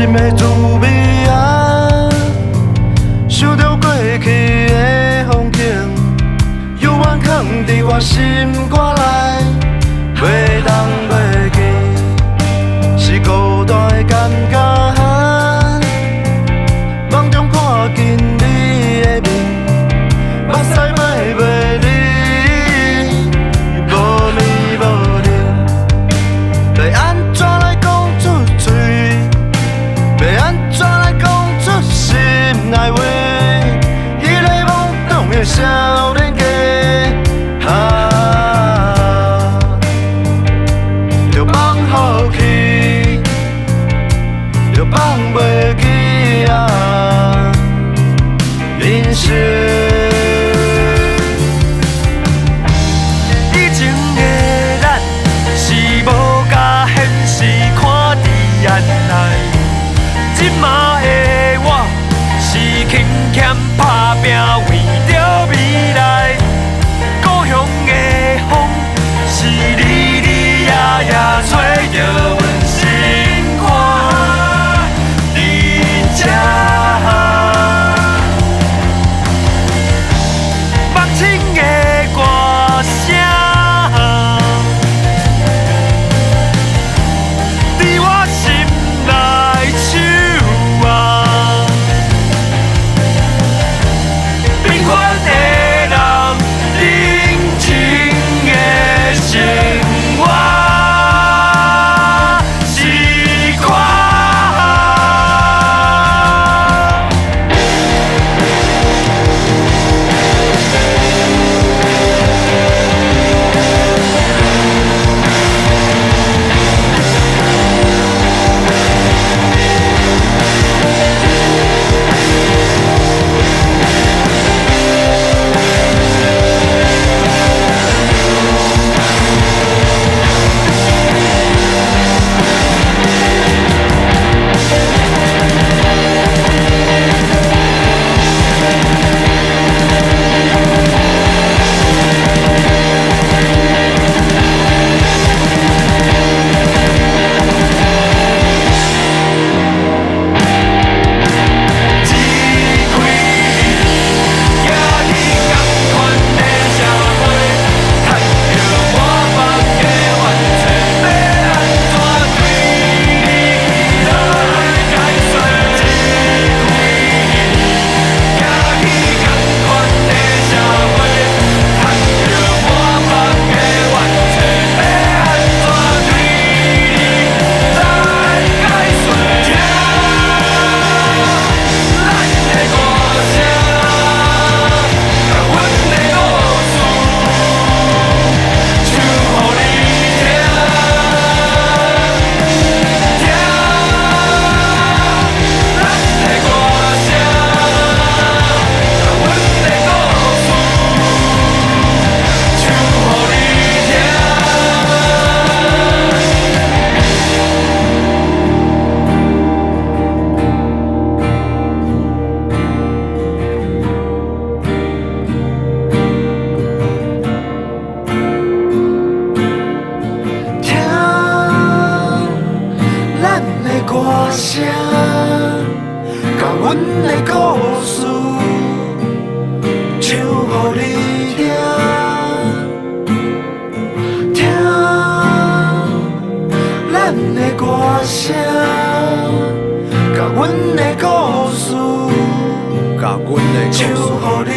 心的滋味啊，想着过去的风景，犹原藏伫我心肝内，袂当袂记，是孤单的感觉。梦中看见你的面，目屎摆袂离，无眠无宁，要安怎来讲出嘴？要安怎来讲出心内话？迄个懵懂的少年家，就放予去，就放袂记啊，人生。以前的咱是无甲现实看伫眼内，即马的我是勤俭打拼，为着未来。故乡的风是日日夜夜吹着阮心肝伫这。梦醒的歌声，伫我心内唱啊。平凡的人，认真的生活是看。歌声，甲阮的故事唱予你听，听咱的歌声，甲阮的故事唱予你